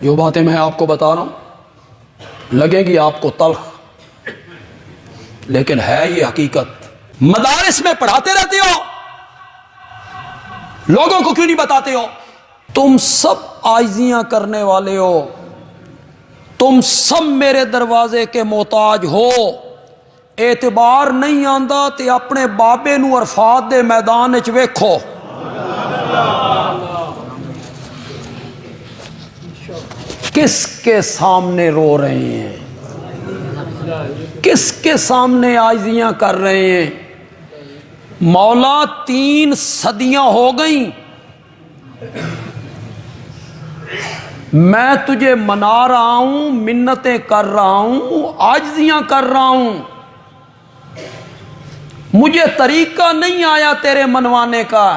جو باتیں میں آپ کو بتا رہا ہوں لگیں گی آپ کو تلخ، لیکن ہے یہ حقیقت۔ مدارس میں پڑھاتے رہتے ہو، لوگوں کو کیوں نہیں بتاتے ہو؟ تم سب عاجزیاں کرنے والے ہو، تم سب میرے دروازے کے محتاج ہو۔ اعتبار نہیں آندا تے اپنے بابے نو عرفات دے میدان وچ ویکھو، کس کے سامنے رو رہے ہیں، کس کے سامنے عاجزیاں کر رہے ہیں۔ مولا 3 صدیاں ہو گئیں، میں تجھے منا رہا ہوں، منتیں کر رہا ہوں، عاجزیاں کر رہا ہوں، مجھے طریقہ نہیں آیا تیرے منوانے کا،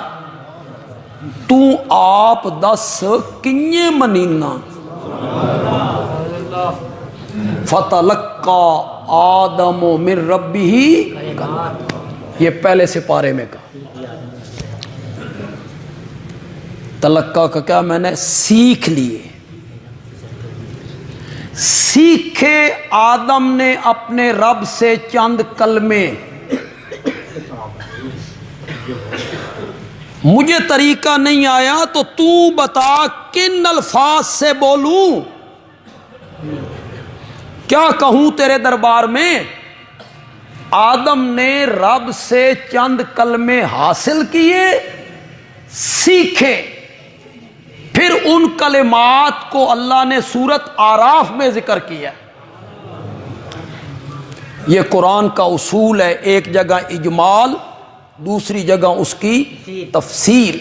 تو آپ دس کنیے منینا۔ فَتَلَقَّى آدَمُ مِن رَبِّهِ، یہ پہلے سپارے میں کہا۔ تلقہ کا کیا میں نے سیکھ لیے، سیکھے آدم نے اپنے رب سے چند کلمے۔ مجھے طریقہ نہیں آیا تو بتا کن الفاظ سے بولوں، کیا کہوں تیرے دربار میں؟ آدم نے رب سے چند کلمے حاصل کیے، سیکھے، پھر ان کلمات کو اللہ نے سورت آراف میں ذکر کیا۔ یہ قرآن کا اصول ہے، ایک جگہ اجمال، دوسری جگہ اس کی تفصیل،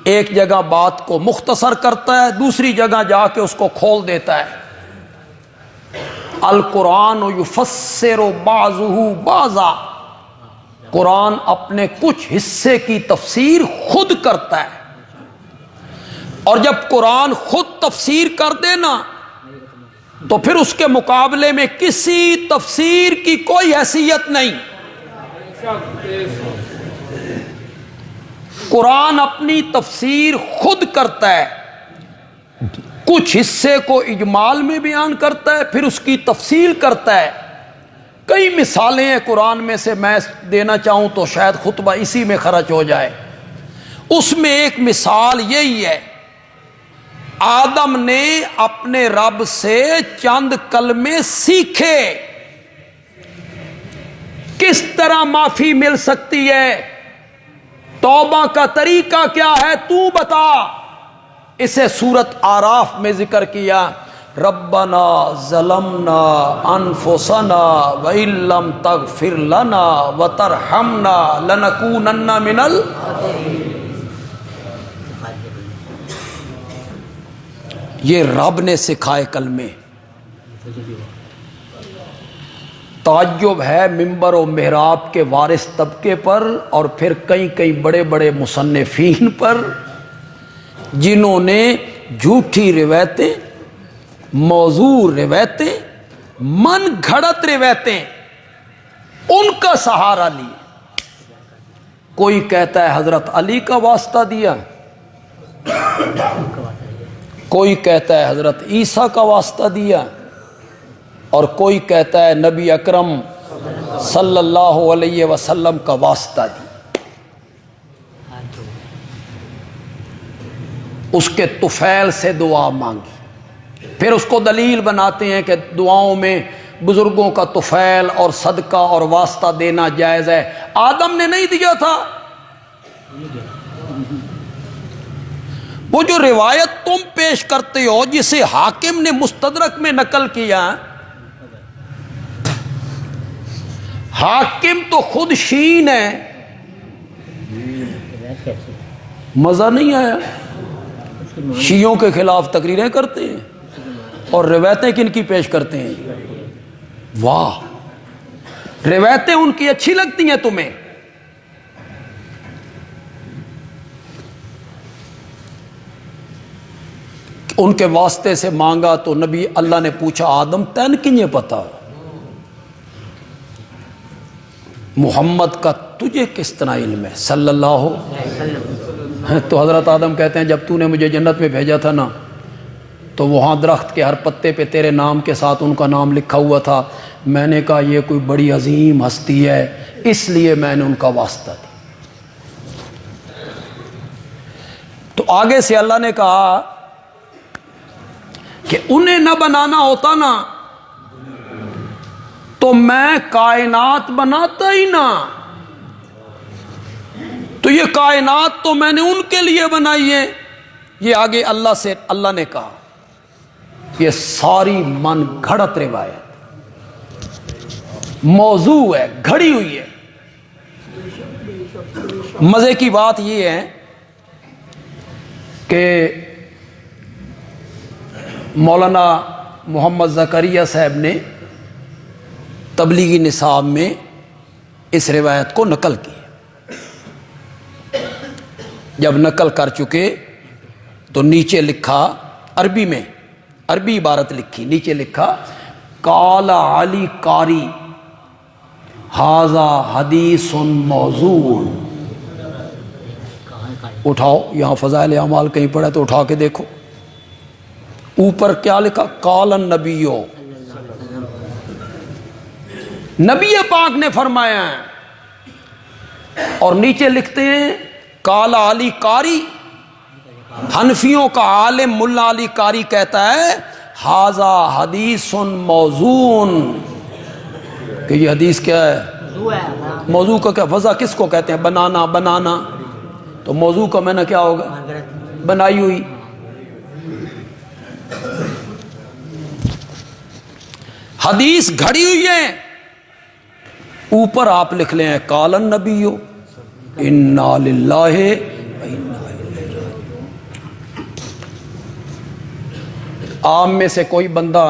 ایک جگہ بات کو مختصر کرتا ہے، دوسری جگہ جا کے اس کو کھول دیتا ہے۔ القرآن یفسر بعضہ بعضا، قرآن اپنے کچھ حصے کی تفسیر خود کرتا ہے، اور جب قرآن خود تفسیر کر دے نا تو پھر اس کے مقابلے میں کسی تفسیر کی کوئی حیثیت نہیں۔ قرآن اپنی تفسیر خود کرتا ہے، کچھ حصے کو اجمال میں بیان کرتا ہے، پھر اس کی تفصیل کرتا ہے۔ کئی مثالیں ہیں قرآن میں سے، میں دینا چاہوں تو شاید خطبہ اسی میں خرچ ہو جائے۔ اس میں ایک مثال یہی ہے، آدم نے اپنے رب سے چند کلمے سیکھے، کس طرح معافی مل سکتی ہے، توبہ کا طریقہ کیا ہے تو بتا۔ اسے سورت آراف میں ذکر کیا، ربنا ظلمنا انفسنا وان لم تغفر لنا وترحمنا لنکونن من یہ رب نے سکھائے کلمے۔ تعجب ہے ممبر و محراب کے وارث طبقے پر، اور پھر کئی بڑے بڑے مصنفین پر، جنہوں نے جھوٹی روایتیں، موضوع روایتیں، من گھڑت روایتیں ان کا سہارا لی۔ کوئی کہتا ہے حضرت علی کا واسطہ دیا، کوئی کہتا ہے حضرت عیسیٰ کا واسطہ دیا، اور کوئی کہتا ہے نبی اکرم صلی اللہ علیہ وسلم کا واسطہ دیا۔ اس کے طفیل سے دعا مانگی، پھر اس کو دلیل بناتے ہیں کہ دعاؤں میں بزرگوں کا طفیل اور صدقہ اور واسطہ دینا جائز ہے۔ آدم نے نہیں دیا تھا؟ وہ جو روایت تم پیش کرتے ہو جسے حاکم نے مستدرک میں نقل کیا، حاکم تو خود شین ہے، مزہ نہیں آیا؟ شیعوں کے خلاف تقریریں کرتے ہیں اور روایتیں کن کی پیش کرتے ہیں؟ واہ، روایتیں ان کی اچھی لگتی ہیں تمہیں؟ ان کے واسطے سے مانگا تو نبی اللہ نے پوچھا آدم تین کنہیں پتا، محمد کا تجھے کس طرح علم ہے صلی اللہ علیہ وسلم؟ تو حضرت آدم کہتے ہیں جب تو نے مجھے جنت میں بھیجا تھا نا تو وہاں درخت کے ہر پتے پہ تیرے نام کے ساتھ ان کا نام لکھا ہوا تھا. میں نے کہا یہ کوئی بڑی عظیم ہستی ہے، اس لیے میں نے ان کا واسطہ دیا. تو آگے سے اللہ نے کہا کہ انہیں نہ بنانا ہوتا نا تو میں کائنات بناتا ہی نہ. تو یہ کائنات تو میں نے ان کے لیے بنائی ہے. یہ آگے اللہ نے کہا یہ ساری من گھڑت روایت موضوع ہے، گھڑی ہوئی ہے. مزے کی بات یہ ہے کہ مولانا محمد زکریا صاحب نے تبلیغی نصاب میں اس روایت کو نقل کی. جب نقل کر چکے تو نیچے لکھا، عربی میں عربی عبارت لکھی، نیچے لکھا قال علی قاری ھذا حدیث موضوع. اٹھاؤ، یہاں فضائل اعمال کہیں پڑھا تو اٹھا کے دیکھو. اوپر کیا لکھا؟ قال النبی، نبی پاک نے فرمایا ہے. اور نیچے لکھتے ہیں قال علی قاری. حنفیوں کا عالم ملا علی قاری کہتا ہے ھذا حدیث موضوع، کہ یہ حدیث کیا ہے؟ موضوع کا کیا وضع کس کو کہتے ہیں؟ بنانا. تو موضوع کا میں نے کیا ہوگا؟ بنائی ہوئی. حدیث گھڑی ہوئی ہے. اوپر آپ لکھ لیں قال النبی انا للہ و انا الیہ راجعون. عام میں سے کوئی بندہ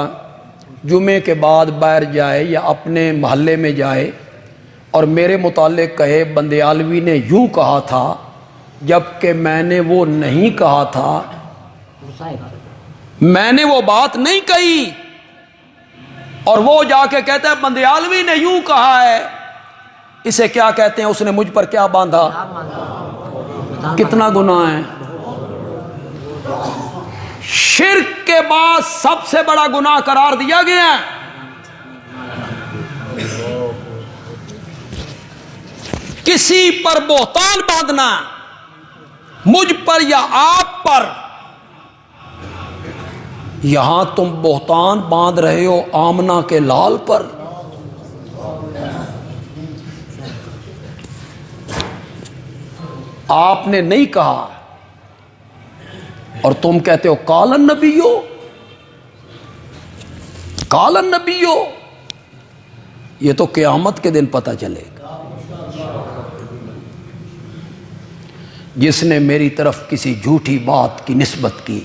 جمعے کے بعد باہر جائے یا اپنے محلے میں جائے اور میرے متعلق کہے بندیالوی نے یوں کہا تھا جبکہ میں نے وہ نہیں کہا تھا، میں نے وہ بات نہیں کہی، اور وہ جا کے کہتا ہے بندیالوی نے یوں کہا ہے، اسے کیا کہتے ہیں؟ اس نے مجھ پر کیا باندھا؟ کتنا گناہ ہے. شرک کے بعد سب سے بڑا گناہ قرار دیا گیا ہے. کسی پر بہتان باندھنا، مجھ پر یا آپ پر. یہاں تم بہتان باندھ رہے ہو آمنہ کے لال پر. آپ نے نہیں کہا اور تم کہتے ہو قال النبی، قال النبی. یہ تو قیامت کے دن پتہ چلے گا. جس نے میری طرف کسی جھوٹی بات کی نسبت کی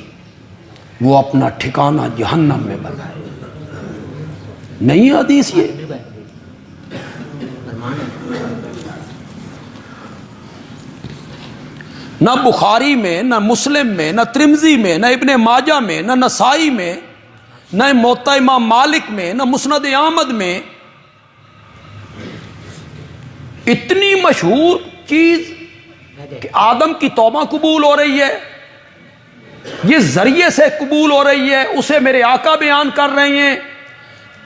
وہ اپنا ٹھکانہ جہنم میں بنائے. نہیں حدیث یہ؟ نہ بخاری میں، نہ مسلم میں، نہ ترمذی میں، نہ ابن ماجہ میں، نہ نسائی میں، نہ موطا امام مالک میں، نہ مسند احمد میں. اتنی مشہور چیز کہ آدم کی توبہ قبول ہو رہی ہے، جس ذریعے سے قبول ہو رہی ہے اسے میرے آقا بیان کر رہے ہیں.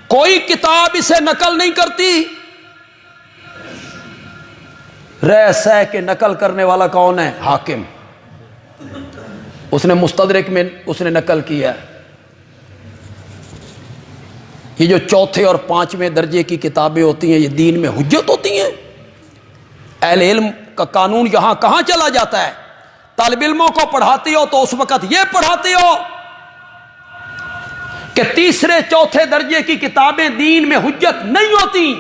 کوئی کتاب اسے نقل نہیں کرتی. رہ سہ کے نقل کرنے والا کون ہے؟ حاکم. اس نے مستدرک میں اس نے نقل کیا ہے. یہ جو چوتھے اور پانچویں درجے کی کتابیں ہوتی ہیں یہ دین میں حجت ہوتی ہیں. اہل علم کا قانون یہاں کہاں چلا جاتا ہے؟ طالب علموں کو پڑھاتے ہو تو اس وقت یہ پڑھاتے ہو کہ تیسرے چوتھے درجے کی کتابیں دین میں حجت نہیں ہوتی،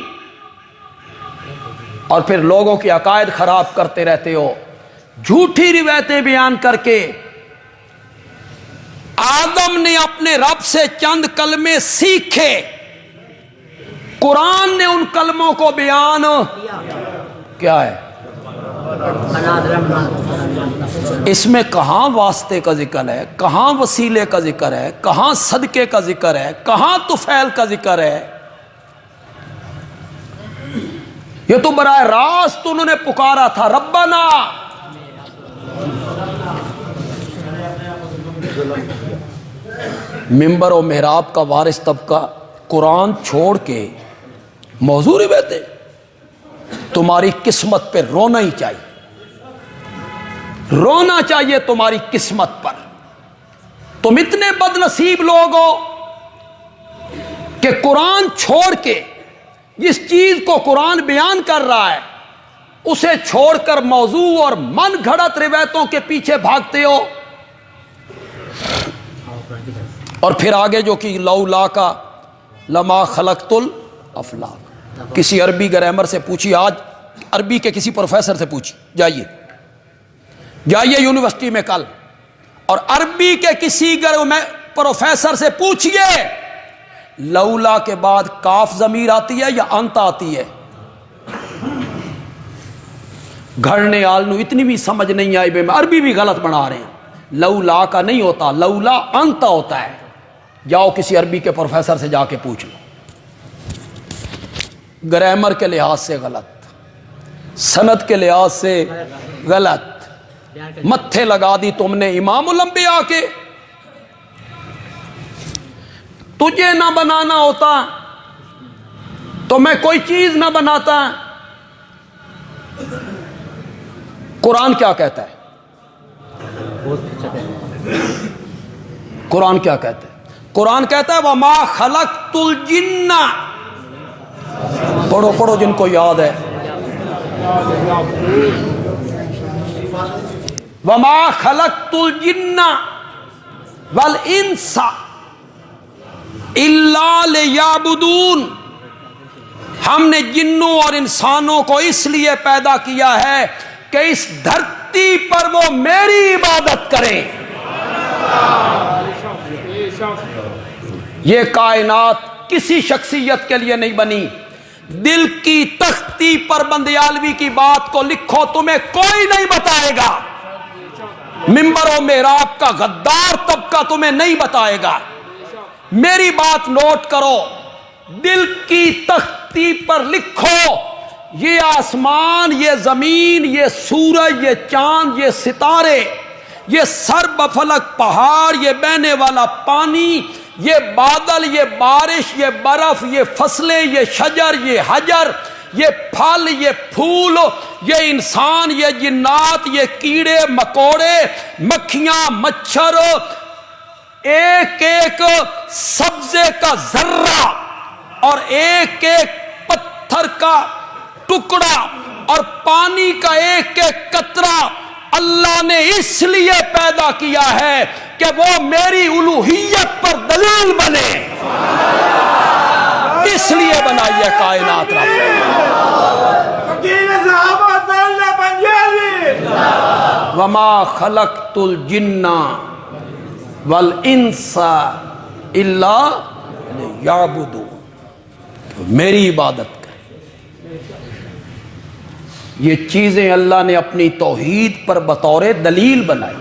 اور پھر لوگوں کی عقائد خراب کرتے رہتے ہو جھوٹی روایتیں بیان کر کے. آدم نے اپنے رب سے چند کلمے سیکھے، قرآن نے ان کلموں کو بیان کیا ہے؟ اس میں کہاں واسطے کا ذکر ہے، کہاں وسیلے کا ذکر ہے، کہاں صدقے کا ذکر ہے، کہاں طفیل کا ذکر ہے؟ یہ تو براہ راست انہوں نے پکارا تھا ربنا. ممبر و محراب کا وارث طبقہ قرآن چھوڑ کے موضوع رہتے، تمہاری قسمت پہ رونا ہی چاہیے، رونا چاہیے تمہاری قسمت پر۔ تم اتنے بد نصیب لوگ ہو کہ قرآن چھوڑ کے جس چیز کو قرآن بیان کر رہا ہے اسے چھوڑ کر موضوع اور من گھڑت روایتوں کے پیچھے بھاگتے ہو۔ اور پھر آگے جو کہ لولا کا لما خلقت الافلاک، کسی عربی گرامر سے پوچھی، آج عربی کے کسی پروفیسر سے پوچھی، جائیے یونیورسٹی میں کل، اور عربی کے کسی پروفیسر سے پوچھئے لولا کے بعد کاف ضمیر آتی ہے یا انت آتی ہے؟ گھڑنے آلنو اتنی بھی سمجھ نہیں آئی بے، میں عربی بھی غلط بنا رہے ہیں، لولا کا نہیں ہوتا، لولا انت ہوتا ہے۔ جاؤ کسی عربی کے پروفیسر سے جا کے پوچھ لو، گرامر کے لحاظ سے غلط، سند کے لحاظ سے غلط، متھے لگا دی تم نے امام الانبیاء کے۔ تجھے نہ بنانا ہوتا تو میں کوئی چیز نہ بناتا۔ قرآن کیا کہتا ہے؟ قرآن کیا کہتا ہے؟ قرآن کہتا ہے وما خلقت الجن، پڑھو پڑھو جن کو یاد ہے، وما خلقت الجن والانس الا لیعبدون، ہم نے جنوں اور انسانوں کو اس لیے پیدا کیا ہے کہ اس دھرتی پر وہ میری عبادت کریں۔ یہ کائنات کسی شخصیت کے لیے نہیں بنی، دل کی تختی پر بندیالوی کی بات کو لکھو، تمہیں کوئی نہیں بتائے گا، ممبر و محراب کا غدار طبقہ تمہیں نہیں بتائے گا۔ میری بات نوٹ کرو، دل کی تختی پر لکھو، یہ آسمان، یہ زمین، یہ سورج، یہ چاند، یہ ستارے، یہ سر بفلک پہاڑ، یہ بہنے والا پانی، یہ بادل، یہ بارش، یہ برف، یہ فصلیں، یہ شجر، یہ حجر، یہ پھل، یہ پھول، یہ انسان، یہ جنات، یہ کیڑے مکوڑے، مکھیاں، مچھر، ایک ایک سبزے کا ذرہ اور ایک ایک پتھر کا ٹکڑا اور پانی کا ایک ایک قطرہ اللہ نے اس لیے پیدا کیا ہے کہ وہ میری الوہیت پر دلیل بنے، اس لیے بنائی ہے کائنات رب۔ وما خلقت الجن والانس الا لیعبدون، میری عبادت کریں۔ یہ چیزیں اللہ نے اپنی توحید پر بطور دلیل بنائی۔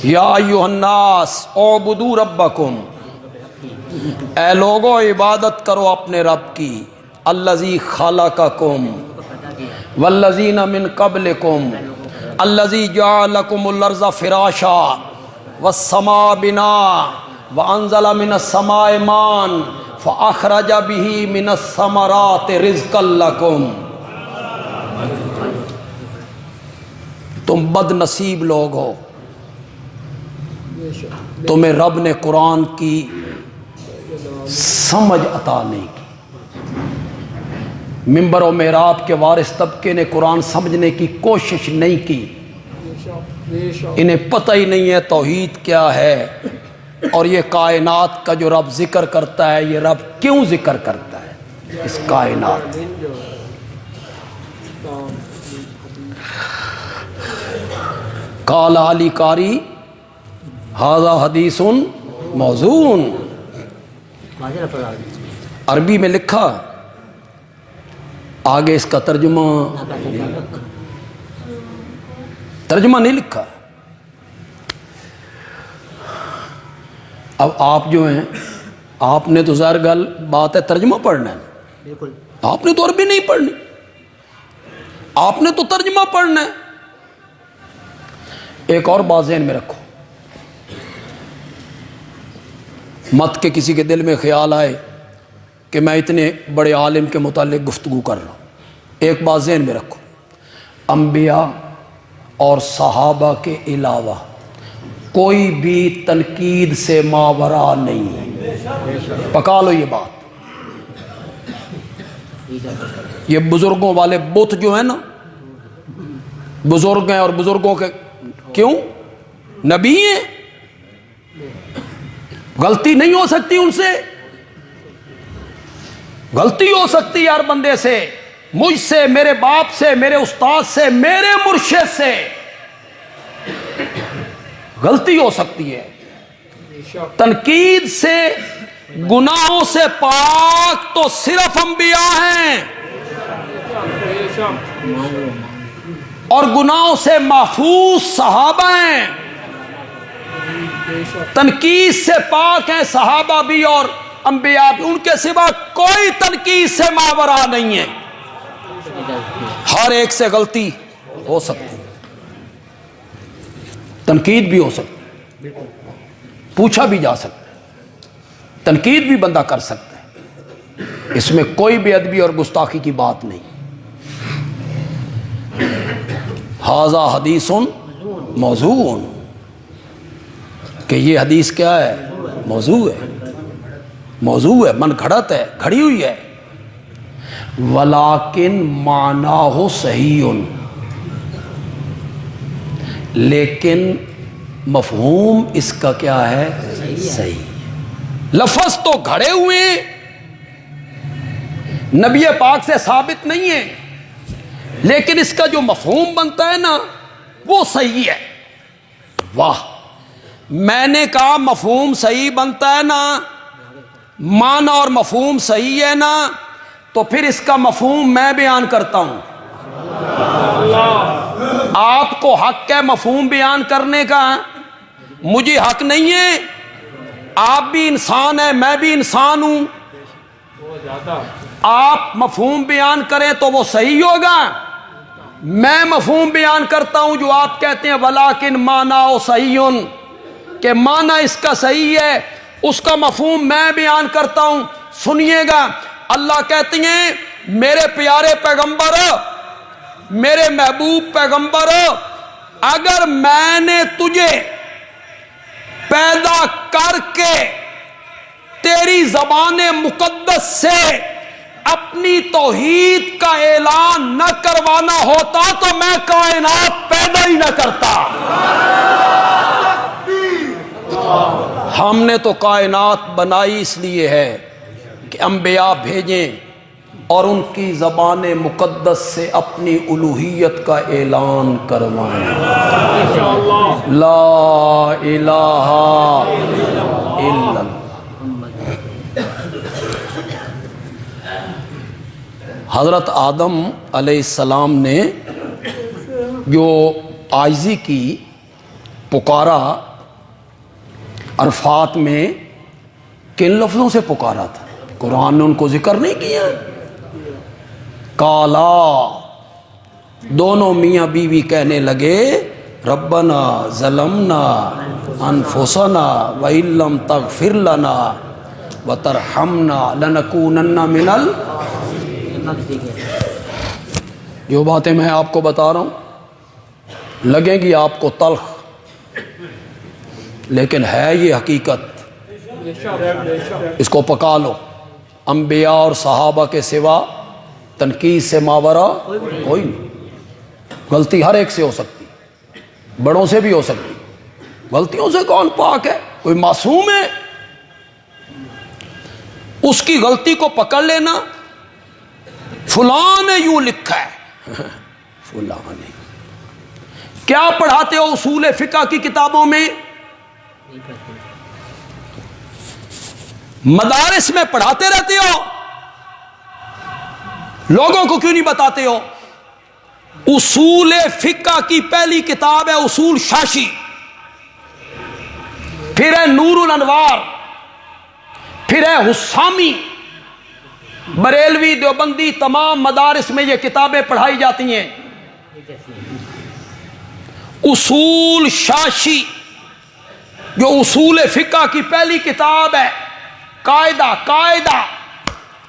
یا ایھا الناس اعبدوا ربکم، اے لوگو عبادت کرو اپنے رب کی، الذی خلقکم والذین من قبلکم الذی جعل لکم الارض فراشا والسماء بناء وانزل من السماء ماء فاخرج به من الثمرات رزقا لکم۔ تم بد نصیب لوگ ہو، تمہیں رب نے قرآن کی سمجھ عطا نہیں کی۔ ممبر و محراب کے وارث طبقے نے قرآن سمجھنے کی کوشش نہیں کی، انہیں پتہ ہی نہیں ہے توحید کیا ہے، اور یہ کائنات کا جو رب ذکر کرتا ہے، یہ رب کیوں ذکر کرتا ہے اس کائنات۔ قال علی قاری ھذا حدیث موزون، عربی میں لکھا، آگے اس کا ترجمہ نہیں لکھا۔ اب آپ جو ہیں، آپ نے تو ظاہر گل بات ہے ترجمہ پڑھنا ہے، آپ نے تو عربی نہیں پڑھنی، آپ نے تو ترجمہ پڑھنا ہے۔ ایک اور بات ذہن میں رکھو، مت کہ کسی کے دل میں خیال آئے کہ میں اتنے بڑے عالم کے متعلق گفتگو کر رہا ہوں۔ ایک بات ذہن میں رکھو، انبیاء اور صحابہ کے علاوہ کوئی بھی تنقید سے ماورا نہیں ہے، پکا لو یہ بات۔ یہ بزرگوں والے بت جو ہیں نا، بزرگ ہیں اور بزرگوں کے کیوں نبی ہیں، غلطی نہیں ہو سکتی ان سے، غلطی ہو سکتی ہے ہر بندے سے، مجھ سے، میرے باپ سے، میرے استاد سے، میرے مرشد سے غلطی ہو سکتی ہے۔ تنقید سے، گناہوں سے پاک تو صرف انبیاء ہیں، اور گناہوں سے محفوظ صحابہ ہیں۔ تنقید سے پاک ہیں صحابہ بھی اور انبیاء بھی، ان کے سوا کوئی تنقید سے ماورا نہیں ہے۔ ہر ایک سے غلطی ہو سکتی ہے، تنقید بھی ہو سکتی ہے، پوچھا بھی جا سکتا ہے، تنقید بھی بندہ کر سکتا ہے، اس میں کوئی بے ادبی اور گستاخی کی بات نہیں۔ ھذا حدیث موضوع، کہ یہ حدیث کیا ہے؟ موضوع ہے، موضوع ہے، من گھڑت ہے، کھڑی ہوئی ہے۔ ولیکن معناہ صحیح، لیکن مفہوم اس کا کیا ہے؟ صحیح۔ لفظ تو گھڑے ہوئے ہیں، نبی پاک سے ثابت نہیں ہے، لیکن اس کا جو مفہوم بنتا ہے نا وہ صحیح ہے۔ واہ، میں نے کہا مفہوم صحیح بنتا ہے نا، معنی اور مفہوم صحیح ہے نا، تو پھر اس کا مفہوم میں بیان کرتا ہوں۔ آپ کو حق ہے مفہوم بیان کرنے کا، مجھے حق نہیں ہے؟ آپ بھی انسان ہیں، میں بھی انسان ہوں، آپ مفہوم بیان کریں تو وہ صحیح ہوگا، میں مفہوم بیان کرتا ہوں جو آپ کہتے ہیں ولیکن معنی صحیح، کہ معنی اس کا صحیح ہے، اس کا مفہوم میں بیان کرتا ہوں۔ سنیے گا، اللہ کہتے ہیں میرے پیارے پیغمبر، میرے محبوب پیغمبر، اگر میں نے تجھے پیدا کر کے تیری زبان مقدس سے اپنی توحید کا اعلان نہ کروانا ہوتا تو میں کائنات پیدا ہی نہ کرتا۔ ہم نے تو کائنات بنائی اس لیے ہے کہ انبیاء بھیجیں اور ان کی زبان مقدس سے اپنی الوہیت کا اعلان کروائیں۔ لا الہ الا اللہ۔ حضرت آدم علیہ السلام نے جو عاجزی کی، پکارا، عرفات میں کن لفظوں سے پکارا تھا؟ قرآن نے ان کو ذکر نہیں کیا؟ کالا، دونوں میاں بیوی کہنے لگے ربنا ظلمنا انفسنا وَإِن لَّمْ تَغْفِرْ لَنَا وَتَرْحَمْنَا لَنَكُونَنَّ مِنَ جو باتیں میں آپ کو بتا رہا ہوں لگیں گی آپ کو تلخ، لیکن ہے یہ حقیقت، اس کو پکا لو۔ انبیاء اور صحابہ کے سوا تنقید سے ماورا کوئی نہیں۔ غلطی ہر ایک سے ہو سکتی، بڑوں سے بھی ہو سکتی، غلطیوں سے کون پاک ہے؟ کوئی معصوم ہے؟ اس کی غلطی کو پکڑ لینا، فلاں نے یوں لکھا ہے، فلاں نے کیا پڑھاتے ہو اصول فقہ کی کتابوں میں؟ مدارس میں پڑھاتے رہتے ہو، لوگوں کو کیوں نہیں بتاتے ہو؟ اصول فقہ کی پہلی کتاب ہے اصول شاشی، پھر ہے نور الانوار، پھر ہے حسامی، بریلوی، دیوبندی، تمام مدارس میں یہ کتابیں پڑھائی جاتی ہیں۔ اصول شاشی جو اصول فقہ کی پہلی کتاب ہے قاعدہ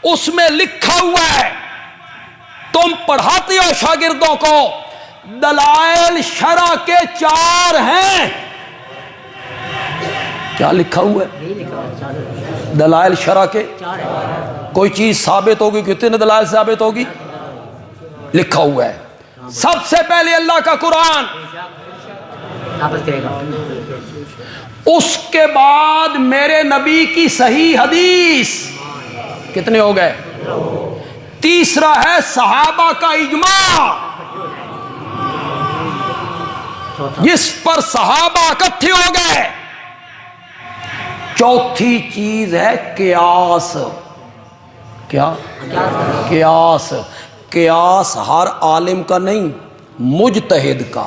اس میں لکھا ہوا ہے، تم پڑھاتے ہو شاگردوں کو دلائل شرع کے 4 ہیں. کیا لکھا ہوا ہے؟ دلائل شرع کے کوئی چیز ثابت ہوگی، کتنے دلائل ثابت ہوگی؟ لکھا ہوا ہے. سب سے پہلے اللہ کا قرآن، اس کے بعد میرے نبی کی صحیح حدیث. کتنے ہو گئے؟ تیسرا ہے صحابہ کا اجماع، جس پر صحابہ اکٹھے ہو گئے. چوتھی چیز ہے قیاس. کیا؟ قیاس. قیاس ہر عالم کا نہیں، مجتہد کا.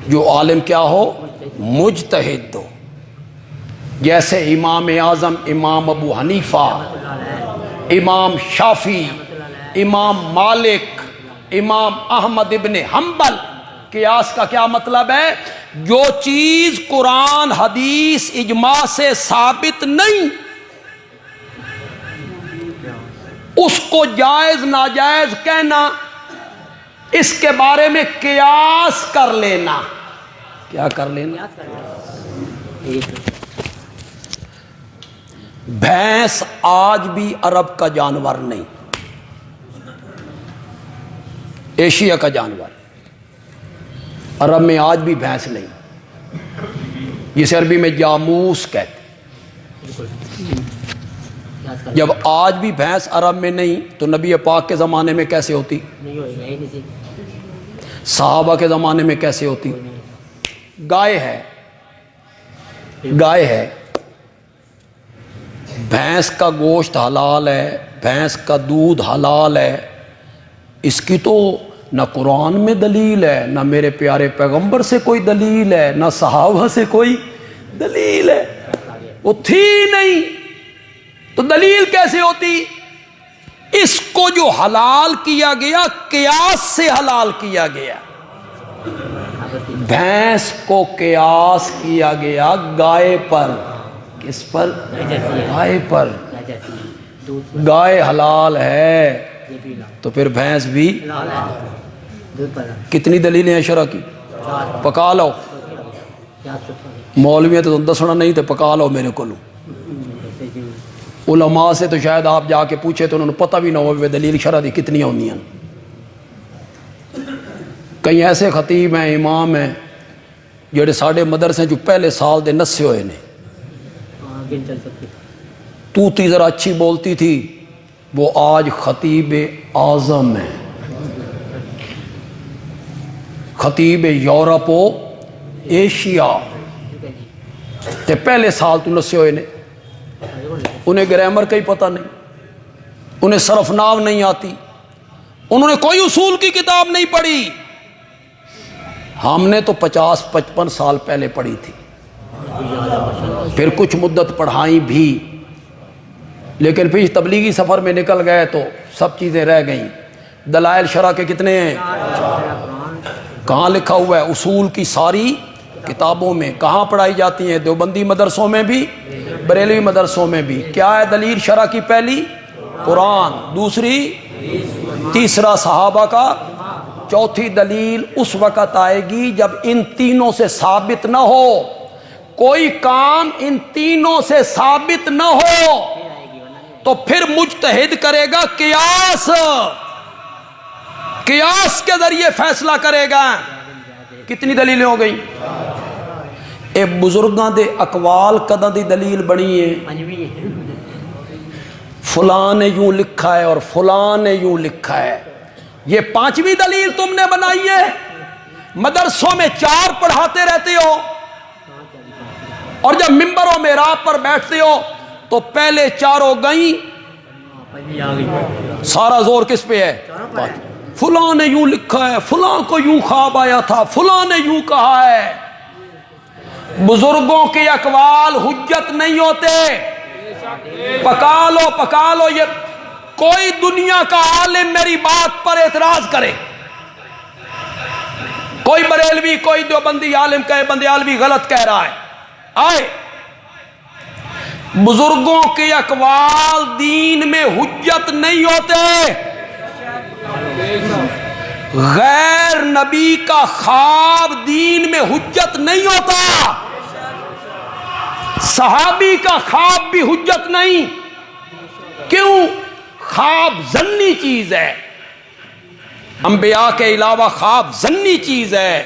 جو عالم کیا ہو؟ مجتہد ہو. جیسے امام اعظم امام ابو حنیفہ، امام شافعی، امام مالک، امام احمد ابن حنبل. قیاس کا کیا مطلب ہے؟ جو چیز قرآن حدیث اجماع سے ثابت نہیں، اس کو جائز ناجائز کہنا، اس کے بارے میں قیاس کر لینا. کیا کر لینا؟ بھینس آج بھی عرب کا جانور نہیں، ایشیا کا جانور. عرب میں آج بھی بھینس نہیں، جسے عربی میں جاموس کہتے. جب آج بھی بھینس عرب میں نہیں تو نبی پاک کے زمانے میں کیسے ہوتی؟ صحابہ کے زمانے میں کیسے ہوتی؟ گائے ہے، گائے ہے، بھینس کا گوشت حلال ہے، بھینس کا دودھ حلال ہے. اس کی تو نہ قرآن میں دلیل ہے، نہ میرے پیارے پیغمبر سے کوئی دلیل ہے، نہ صحابہ سے کوئی دلیل ہے. وہ تھی نہیں تو دلیل کیسے ہوتی؟ اس کو جو حلال کیا گیا قیاس سے حلال کیا گیا. بھینس کو قیاس کیا گیا گائے پر. کس پر؟ گائے پر. گائے حلال ہے تو پھر بھینس بھی. کتنی دلیلیں ہیں شرع کی؟ پکا لو. مولوی تو دسنا نہیں تو پکا لو میرے کو. علماء سے تو شاید آپ جا کے پوچھے تو انہوں نے پتہ بھی نہ ہو دلیل شرع دی کتنی ہوندی ہیں. کئی ایسے خطیب ہیں، امام ہیں جڑے ساڑھے مدرسے جو پہلے سال دے نسے ہوئے نے. توتی ذرا اچھی بولتی تھی، وہ آج خطیب اعظم ہے، خطیب یورپ و ایشیا. تے پہلے سال تو نسے ہوئے نے، انہیں گرامر کا ہی پتہ نہیں، انہیں صرف ناو نہیں آتی، انہوں نے کوئی اصول کی کتاب نہیں پڑھی. ہم نے تو 50-55 سال پہلے پڑھی تھی، پھر کچھ مدت پڑھائیں بھی، لیکن پھر تبلیغی سفر میں نکل گئے تو سب چیزیں رہ گئیں. دلائل شرع کے کتنے ہیں؟ کہاں لکھا ہوا ہے؟ اصول کی ساری کتابوں میں. کہاں پڑھائی جاتی ہیں؟ دیوبندی مدرسوں میں بھی، بریلوی مدرسوں میں بھی. کیا ہے دلیل شرع کی؟ پہلی قرآن، دوسری تیسرا صحابہ کا، چوتھی دلیل اس وقت آئے گی جب ان تینوں سے ثابت نہ ہو. کوئی کام ان تینوں سے ثابت نہ ہو تو پھر مجتہد کرے گا قیاس، قیاس کے ذریعے فیصلہ کرے گا. کتنی دلیلیں ہو گئی؟ اے بزرگاں دے اقوال کداں دی دلیل بنی ہے؟ فلاں نے یوں لکھا ہے اور فلاں نے یوں لکھا ہے. یہ 5ویں دلیل تم نے بنائی ہے. مدرسوں میں 4 پڑھاتے رہتے ہو اور جب ممبر و محراب پر بیٹھتے ہو تو پہلے 4 گئیں، سارا زور کس پہ ہے؟ فلاں نے یوں لکھا ہے، فلاں کو یوں خواب آیا تھا، فلاں نے یوں کہا ہے. بزرگوں کے اقوال حجت نہیں ہوتے. پکا لو پکا لو. یہ کوئی دنیا کا عالم میری بات پر اعتراض کرے، کوئی بریلوی کوئی دیوبندی عالم کہے بندیالوی غلط کہہ رہا ہے، آئے بزرگوں کے اقوال دین میں حجت نہیں ہوتے، غیر نبی کا خواب دین میں حجت نہیں ہوتا، صحابی کا خواب بھی حجت نہیں۔ کیوں؟ خواب ظنی چیز ہے، انبیاء کے علاوہ خواب ظنی چیز ہے،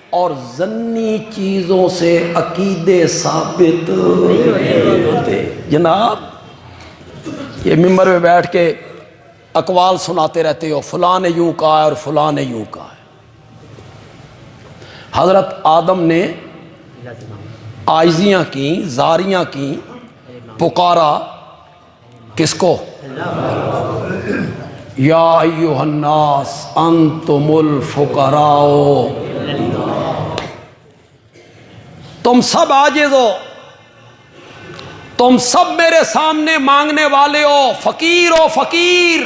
اور ظنی چیزوں سے عقیدے ثابت نہیں ہوتے۔ جناب یہ ممبر میں بیٹھ کے اقوال سناتے رہتے ہو، فلاں نے یوں کہا ہے اور فلاں نے یوں کہا ہے۔ حضرت آدم نے عاجزیاں کی، زاریاں کی، پکارا کس کو؟ یا ایھا الناس انتم الفقراء، تم سب عاجز ہو، تم سب میرے سامنے مانگنے والے ہو، فقیر ہو فقیر۔